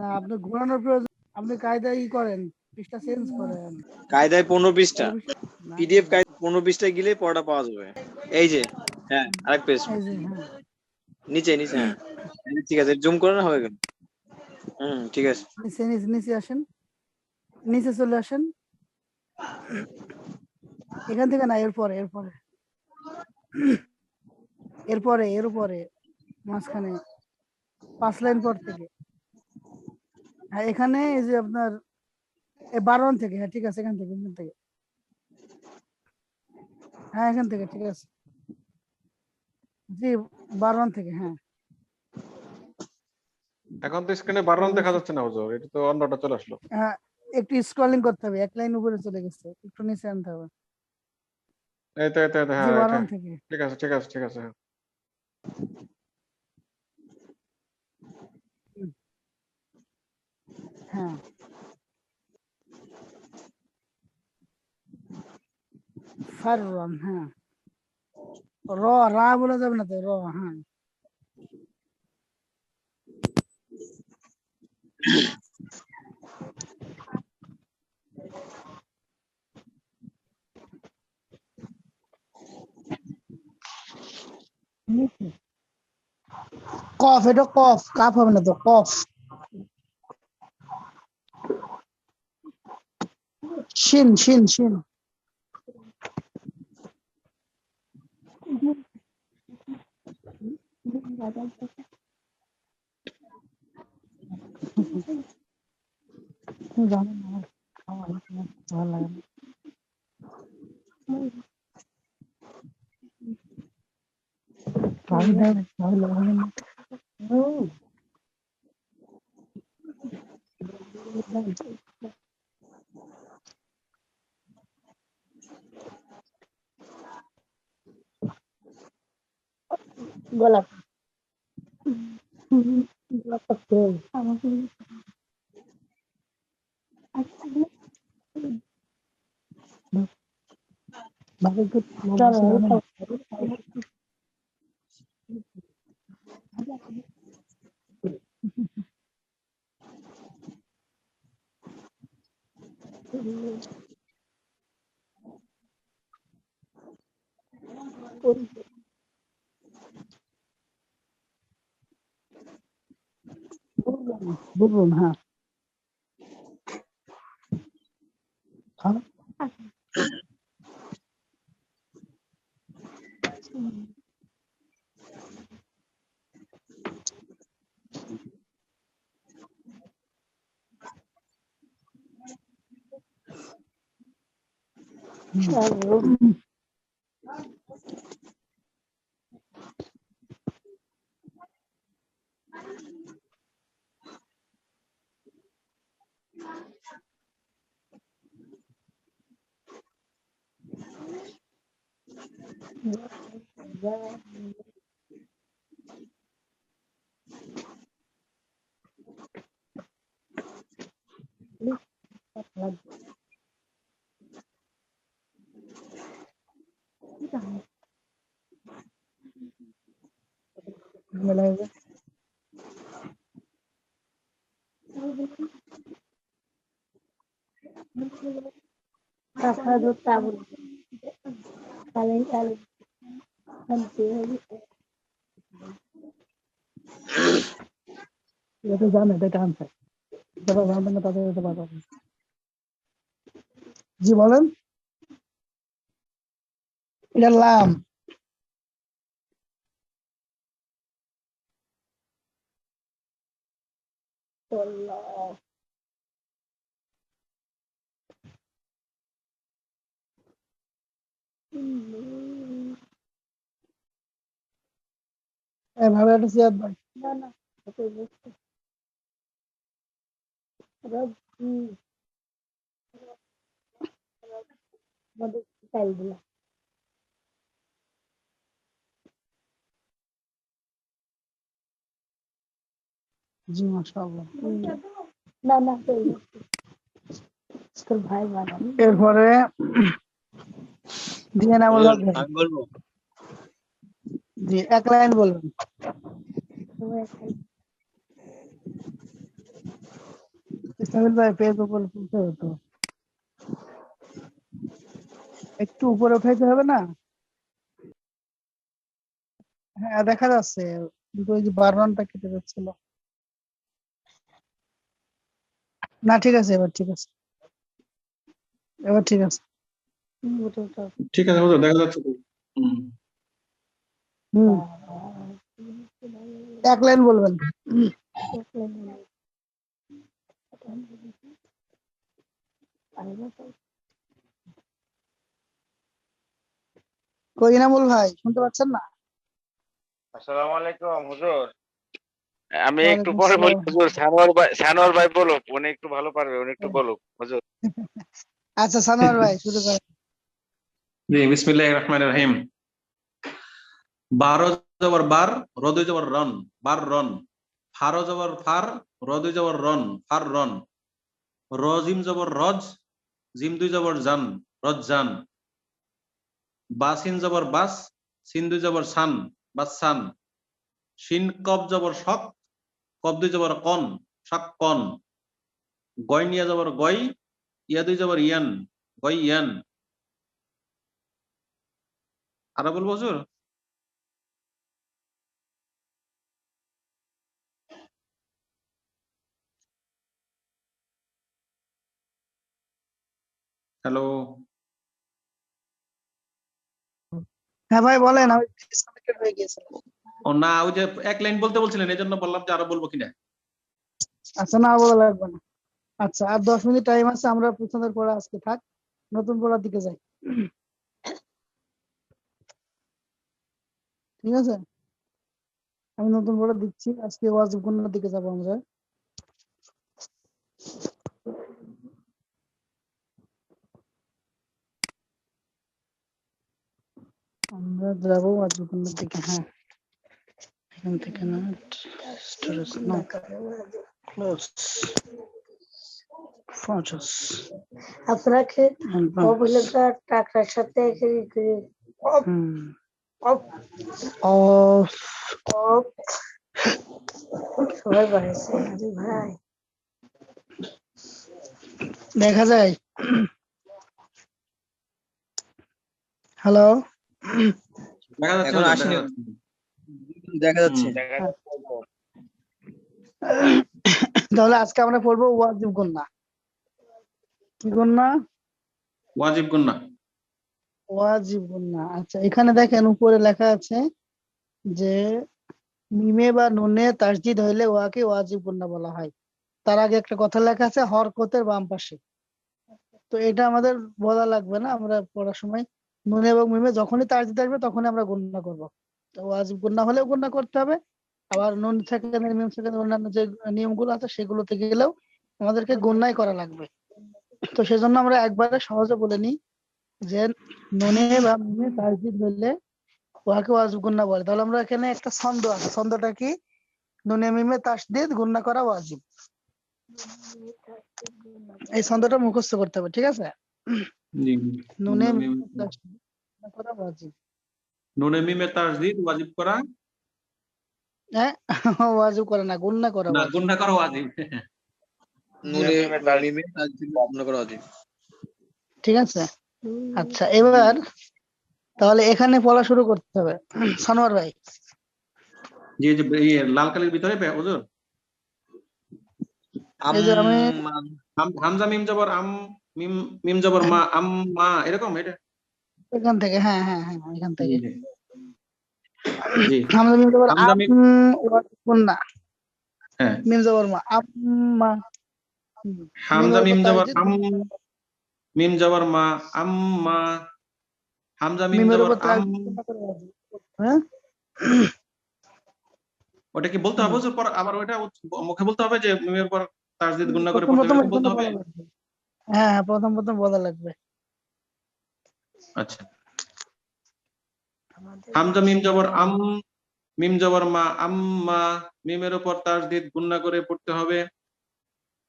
না আপনি ঘোরানোর প্রয়োজন, আপনি কায়দায় করেন, পৃষ্ঠা চেঞ্জ করেন। কায়দায় 15 পৃষ্ঠা, 15 পৃষ্ঠা না, পিডিএফ কায়দায় 15 পৃষ্ঠায় গেলে পড়াটা পাওয়া যাবে। এই যে হ্যাঁ, আরেক পেজ এই যে হ্যাঁ নিচে নিচে, হ্যাঁ ঠিক আছে, জুম করে না হয়ে গেল। ঠিক আছে। নিচে নিচে নিচে আসেন, নিচে চলে আসেন, এখান থেকে না, এরপরে এরপরে এরপরে এর উপরে মাঝখানে 5 লাইন পর থেকে, হ্যাঁ এখানে এই যে আপনার 12 থেকে, হ্যাঁ ঠিক আছে, এখান থেকে হ্যাঁ এখান থেকে ঠিক আছে, জি 12 থেকে, হ্যাঁ এখন তো স্ক্রিনে 12 দেখা যাচ্ছে না হুজুর, এটা তো অন্যটা চলে আসলো। হ্যাঁ একটু স্ক্রলিং করতে হবে, 1 লাইন উপরে চলে গেছে, একটু নিচে আনতে হবে। এই তো জি হ্যাঁ, 12 এটা থেকে, ঠিক আছে ঠিক আছে হ্যাঁ। হ্যাঁ ফাররান, হ্যাঁ রা বলা যাবে না তো, হ্যাঁ কফ, এটা কফ, কাফ হবে না তো, কফ, শিন শিন শিন, জানেন না আমার ভালো লাগে না। ভালো লাগে, ভালো লাগে না। গোলাপ, গোলাপ আমাকে বলুন, হ্যাঁ এটা জানে, এটা আনসার, যারা জানবেন না তাদের এটা পাঠাবেন। জি বলেন, এটা লাম, এভাবে একটা সিয়াদ ভাই, জি মাশাআল্লাহ। এরপরে দিয়ে না বলবো, আমি বলবো, জি 1 লাইন বলবেন। ইসমাইল ভাই পেজ উপরে তুলতে হতো, একটু উপরে উঠাইতে হবে না? হ্যাঁ দেখা যাচ্ছে, কিন্তু ওই যে বারবানটা কেটে যাচ্ছিল। না ঠিক আছে, এবার ঠিক আছে, এবার ঠিক আছে। ঠিক আছে হুজুর, দেখা যাচ্ছে তো। হুম। হুম, এক লাইন বলবেন। কই ইনামুল ভাই শুনতে পাচ্ছেন না? আসসালামু আলাইকুম হুজুর। আমি একটু ওয়ালাইকুম পরে বলি আসসালাম। হুজুর, সানোয়ার ভাই বলুক, উনি একটু ভালো পারবে, উনি একটু বলুক হুজুর। আচ্ছা সানোয়ার ভাই শুরু করেন। জি, বিসমিল্লাহির রহমানির রহিম। বারো জবর বার, রদে জবর রন, বার রন। ফারো জবর ফার, রদে জবর রন, ফার রন। রজিম জবর রজ, জিম দুই জবর জান, রজ জান। বাসিন জবর বাস, সিন দুই জবর সান, বাস সান। শিন কব জবর শক, কব দুই জবর কন, শাক কন। গয়নিয়া জবর গয়, ইয়া দুই জবর ইয়ান, গয় ইয়ান। আরো বলবো হুজুর? হ্যালো। হ্যাঁ ভাই বলেন, আমি ডিসকানেক্টেড হয়ে গিয়েছিলাম। ও না, ওই যে এক লাইন বলতে বলছিলেন, এই জন্য বললাম যে আরো বলবো কিনা। আচ্ছা না বলা লাগবে না। আচ্ছা আর 10 মিনিট টাইম আছে, আমরা প্রথমের পড়া আজকে থাক, নতুন পড়ার দিকে যাই। ঠিক আছে, আমি নতুন পড়া দিচ্ছি, আজকে ওয়াজিব গুন্নার দিকে যাবো আমরা। আমরা যাবো ওয়াজিব গুন্নার দিকে। হ্যাঁ এখান থেকে না, স্টোরেজ না, ক্লোজ ফটোস আপনাকে অবলেগার টাকার সাথে অফ অফ সবাই বাড়াইছে আরে ভাই দেখা যায়। হ্যালো, দেখা যাচ্ছে এখন হুজুর, আসেনি, দেখা যাচ্ছে। দেখা যাচ্ছে। দেখা যাচ্ছে তো। তাহলে আজকে আমরা পড়বো ওয়াজিব গুন্না। কি গুন্না? ওয়াজিব গুন্না। ওয়াজিব গুন্না। আচ্ছা এখানে দেখেন উপরে লেখা আছে যে মিমে বা নুনে তাসদিদ হইলে ওয়াকে ওয়াজিব গুন্না বলা হয়। তার আগে একটা কথা লেখা আছে হরকতের বাম পাশে। তো এটা আমাদের বলা লাগবে না, আমরা পড়ার সময় নুনে এবং মিমে যখনই তাসদিদ আসবে তখনই আমরা গুন্না করব। তো ওয়াজিব গুন্না হলেও গুন্না করতে হবে, আবার নুন সেকেন্ডের মিম সেকেন্ডের অন্যান্য যে নিয়মগুলো আছে সেগুলোতে গেলেও আমাদেরকে গুন্নাই করা লাগবে। তো সেজন্য আমরা একবারে সহজে বলে নিই যে নুনে বা মিমে তাসদিদ হইলে ওয়াকে ওয়াজিব গুন্না বলে। তাহলে আমরা এখানে একটা ছন্দ আছে, ছন্দটা কি? নুনে মিমে তাসদিদ গুন্না করা ওয়াজিব। এই ছন্দটা মুখস্থ করতে হবে, ঠিক আছে? জি। নুনে মিমে তাসদিদ গুন্না করা ওয়াজিব। নুনে মিমে তাসদিদ ওয়াজিব করা, হ্যাঁ ওয়াজিব করে না, গুন্না করা না ওয়াজিব। গুন্না করা ওয়াজিব। নুনে মিমে তাসদিদ। মিমে তাসদিদ বন্ধ করা উচিত। ঠিক আছে, আচ্ছা এবার তাহলে এখানে পড়া শুরু করতে হবে। সানোয়ার ভাই জি জি, লাল কালির ভিতরে হুজুর। আম এই যে আমি হামজা মিম জবর আম, মিম মিম জবর মা, আম মা, এরকম এটা। এখান থেকে, হ্যাঁ হ্যাঁ হ্যাঁ এখান জি থেকে জি জি। হামজা মিম জবর হামজা আম, মিম, ওয়াজিব গুন্না। হ্যাঁ। মিম জবর মা, আম্মা। হামজা মিমের উপর মিম জবর তাসদিদ, আম, মিম জবর মা, আম্মা। হামজা মিম মিমের জবর উপর আম। তাসদিদ গুন্না করা ওয়াজিব। হ্যাঁ ওটা কি বলতে হবে হুজুর? পর আবার ওটা মুখে বলতে হবে যে মিমের পর তাসদিদ গুন্না করে প্রথম পড়তে হবে, প্রথম এরকম বলতে এখানে হবে? বলা লাগবে। হ্যাঁ হ্যাঁ প্রথম প্রথম বলা লাগবে। আচ্ছা। হামজা মিম জবর আম, মিম জবর মা, আম্মা। মিমের উপর তাসদিদ গুন্না করে পড়তে হবে।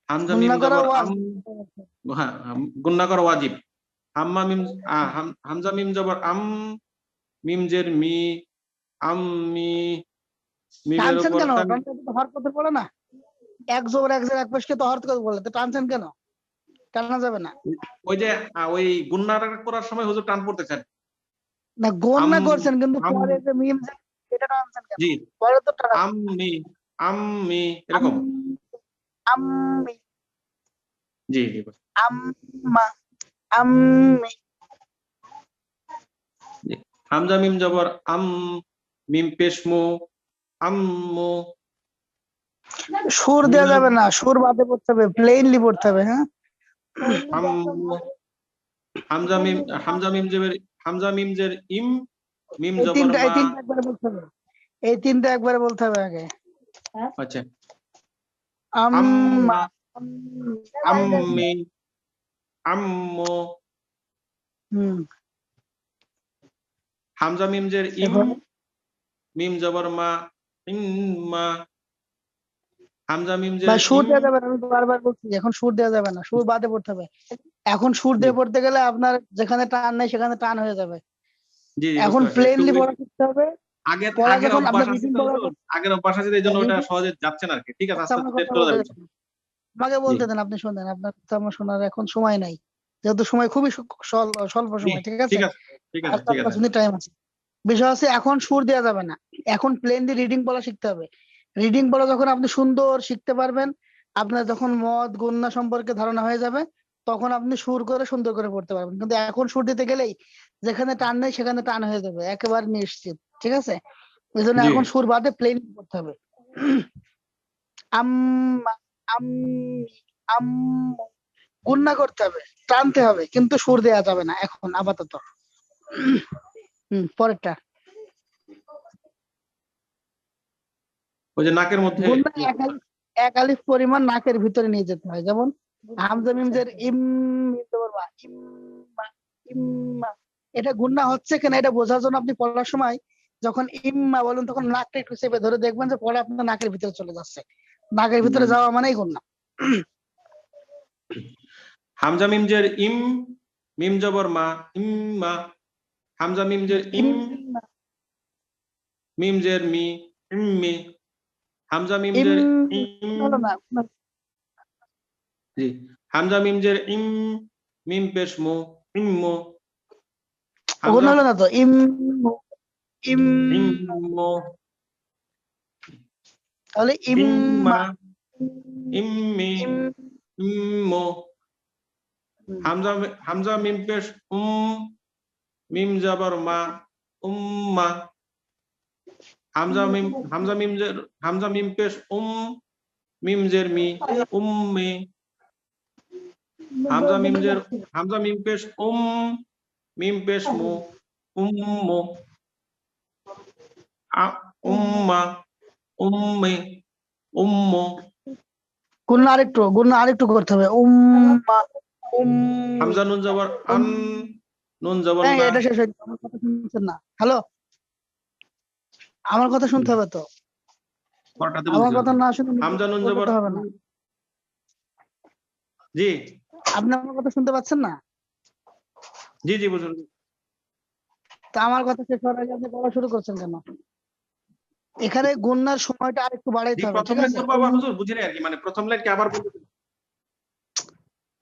হামজা মিম গুন্না করা জবর আম, ওয়াজিব। হ্যাঁ গুন্না করা ওয়াজিব। হাম্মা মিম হামজা মিম জবর আম, মিম জের মি, আম্মি। মিমের টানছেন উপর কেন? টানলে তো হরকতে পড়ে না। এক জবর এক জের এক পেশকে তহরত করে বলে, তো টানছেন কেন? টানা যাবে না। ওই যে ওই গুন্নাটা করার সময় হুজুর টান পড়তেছেন। না গণনা আম করছেন কিন্তু আম পরে যে মিম যে এটা টানছেন কেন? জি পরে তো টানা আম্মি আম্মি আম এরকম। আম্মি জি জি আম্মা আম্মি। জি। হামজা মিম জবর আম, মিম পেশ মু, আম্মু। সুর দেওয়া যাবে না, সুর বাদে পড়তে হবে, প্লেনলি পড়তে হবে। হ্যাঁ, আম্মু। হামজা মিম জবর হামজা মিম জের ইম, মিম এই জবর তিনটা মা। একবারে বলতে হবে, এই তিনটা একবারে বলতে হবে আগে। আচ্ছা আম্মা আম্মা, আম্মি, আম্মু। হুম, হামজা মিম জের ইম, এরপরে মিম জবর মা, ইম্মা। হামজা মিম বা জের সুর ইম। দেওয়া যাবে না, আমি বারবার বলছি এখন সুর দেওয়া যাবে না, সুর বাদে পড়তে হবে। এখন সুর জি দিয়ে পড়তে গেলে আপনার যেখানে টান নাই সেখানে টান হয়ে যাবে। জি জি, এখন বুঝতে পারছি। একটু প্লেনলি পড়া শিখতে হবে। আগের পড়া আগের যখন অভ্যাস আপনার আছে রিডিং তো পড়া হুজুর, আগের অভ্যাস আছে এই জন্য ওটা রিডিং, সহজে যাচ্ছে না আর কি। ঠিক আছে, আস্তে আমার আস্তে কথা চলে বলতে যাবে। দেন, আমাকে জি বলতে দেন, আপনি শোনেন, আপনার কথা আমার শোনার এখন সময় নাই, যেহেতু সময় খুবই স্বল্প জি, সময়, ঠিক আছে? ঠিক আছে ঠিক আর আছে ঠিক 7-5 আছে। মিনিট টাইম আছে। বিষয় হচ্ছে এখন সুর দেওয়া যাবে না, এখন প্লেনলি রিডিং পড়া শিখতে হবে। রিডিং পড়া যখন আপনি সুন্দর শিখতে পারবেন, আপনার যখন মদ গণনা সম্পর্কে ধারণা হয়ে যাবে, তখন আপনি সুর করে সুন্দর করে পড়তে পারবেন। কিন্তু এখন সুর দিতে গেলেই যেখানে টান নেই সেখানে টান হয়ে যাবে, একেবারে নিশ্চিত, ঠিক আছে? এই জন্য জি এখন সুর বাদে প্লেন পড়তে হবে। আম্মা আম্মি আম্মু, গুণনা করতে হবে, টানতে হবে, কিন্তু সুর দেওয়া যাবে না এখন আপাতত। পরেরটা ওই যে নাকের মধ্যে। গুণনা এক আলিফ পরিমাণ নাকের ভিতরে নিয়ে যেতে হয়। যেমন হামজা মিম জের ইম, মিম জবর মা, ইম্মা ইম্মা। এটা গুণনা হচ্ছে কিনা এটা বোঝার জন্য আপনি পড়ার সময় যখন ইম্মা বলেন তখন নাকটা একটু চেপে ধরে দেখবেন যে পড়া আপনার নাকের ভিতরে চলে যাচ্ছে। নাকের ভিতরে যাওয়া মানেই গুণনা। হামজা মিম জের ইম, মিম জবর মা, ইম্মা। হামজা মিম জের ইম, ইম্মা মিম জের মি, ইম্মি। হামজা মিম ইম জের ইম। হলো না, জি। হামজা মিম জের ইম, মিম পেশ মু, ইম্মু। ওগুলো হামজা হলো না তো, ইম ইম, ইম্মু, তাহলে ইম্মা, ইম্মা ইম্মি, ইম। ইম্মু। হামজা মিম পেশ মিম জবর মা, উম্মা। হামজা মিম পেশ মিম জের মি, উম্মি। হামজা মিম পেশ মিম পেশ মু, উম্মু। উম্মা, উম্মি, উম্মু। গুণনা আরেকটু করতে হবে, উম্মা উম্মি। হামজা নুন জবর আন, নুন জবর হ্যাঁ না। এটা শেষ হয়েছে, আমার কথা শুনছেন না? হ্যালো, আমার কথা শুনতে হবে তো, পরটাতে আমার বলছি কথা হুজুর। না শুনে নিজে হামজা নুন বললে জবর তো হবে না। জি আপনি আমার কথা শুনতে পাচ্ছেন না? জি জি বুঝুন। তা আমার কথা শেষ হওয়ার আগে আপনি বলা শুরু করছেন কেন? এখানে গুণনার সময়টা আরেকটু জি, বাড়াইতে হবে, প্রথম ঠিক লাইন আছে? করবো আবার হুজুর, বুঝি নাই আর কি, মানে প্রথম লাইন কি আবার বলতে?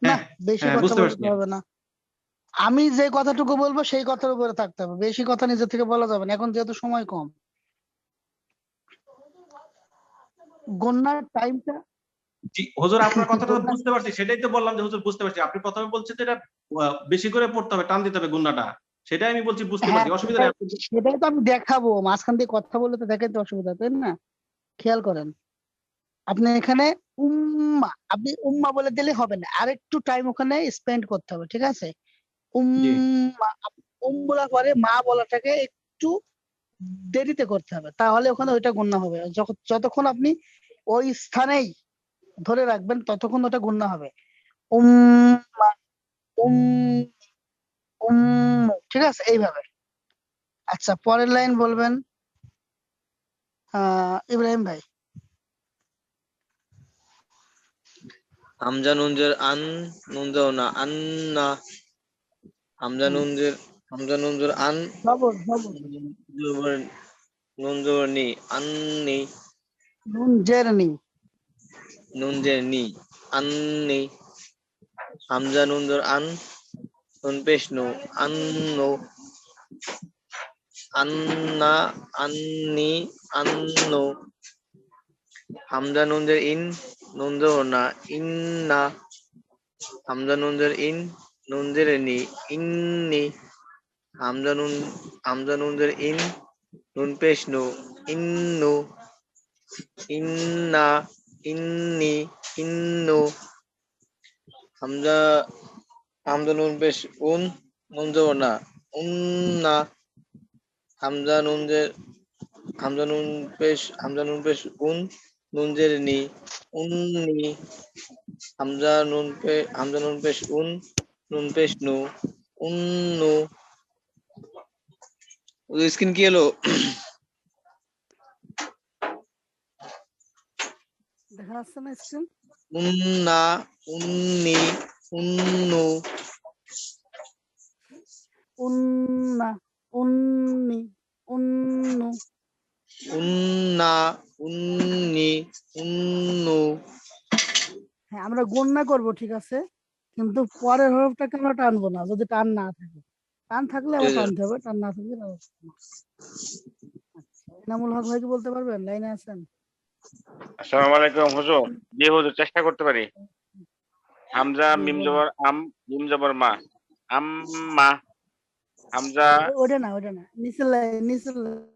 না, হ্যাঁ বেশি হ্যাঁ, কথা বুঝতে বলতে পারছি। হবে না। আমি যে কথাটুকু বলবো সেই কথার উপরে থাকতে হবে, বেশি কথা নিজে থেকে বলা যাবে না, এখন যেহেতু সময় কম। গণনার টাইমটা জি হুজুর, আপনার কথাটা তো গণনা, বুঝতে পারছি, সেটাই তো বললাম যে হুজুর বুঝতে পারছি। আপনি প্রথমে বলছেন যে এটা বেশি করে পড়তে হবে, টান দিতে হবে গুণাটা। সেটাই আমি বলছি বুঝতে হ্যাঁ পারছি, অসুবিধা সেটাই, নেই আপনি। সেটাই তো আমি দেখাবো, মাঝখান দিয়ে কথা বললে তো দেখাইতে অসুবিধা, তাই না? খেয়াল করেন, আপনি এখানে উম্মা, আপনি উম্মা বলে দিলে হবে না, আরেকটু টাইম ওখানে স্পেন্ড করতে হবে, ঠিক আছে? জি উম্মা, বলার পরে মা বলাটাকে একটু দেরিতে করতে হবে, তাহলে ওখানে ওইটা গণ্য হবে। যতক্ষণ আপনি ওই স্থানেই ধরে রাখবেন ততক্ষণ ওটা গণ্য হবে। উম্মা উম ঠিক আছে, এইভাবে। আচ্ছা, পরের লাইন বলবেন ইব্রাহিম ভাই। হামজা নুন জের আন, নুন যাও না, আন্না। হামজা নুন জের আন, জবর জবর, জবর নুন জবর নি, আন্নি। নুন জেরনি, নুন জের নি, আন্নি। হামজা নুন জের আন, নুন পেশ নু, আন্নু। আন্না, আন্নি, আন্নু। হামজা নুন জের ইন, নুন জের না, ইন্না। হামজা নুন জের ইন, নুন জের নি, ইন্নি। হামজা নুন জের ইন, নুন পেশ নু, ইন্নু। ইন্না, ইন্নি, ইন্নু। হামজা হামজা নুন পেশ উন, নুন জবর না, উন্না। হামজা নুন জের হামজা নুন পেশ উন, নুন জের নি, উন্নি। হামজা নুন পেশ উন, নুন পেশ নু, উন্নু। স্ক্রিন কি এলো? দেখা যাচ্ছে না স্ক্রিন? উন্না, উন্নি, উন্নু। উন্না, উন্নি, উন্নু। উন্না, উন্নি, উন্নু। হ্যাঁ, আমরা গণনা করব, ঠিক আছে, কিন্তু পরের হরফটাকে আমরা টানবো না যদি টান না থাকে। টান থাকলে আবার টানতে হবে, টান না থাকলে টানতে হবে না। আচ্ছা, এনামুল হক ভাই কি বলতে পারবেন? লাইনে আছেন? আসসালামু আলাইকুম হুজুর। জি হুজুর, চেষ্টা করতে পারি। হামজা জি, মিম বলেন। জবর আম, মিম জবর মা, আম্মা। হামজা ওটা না, ওটা না, নিচের লাইন, নিচের লাইন।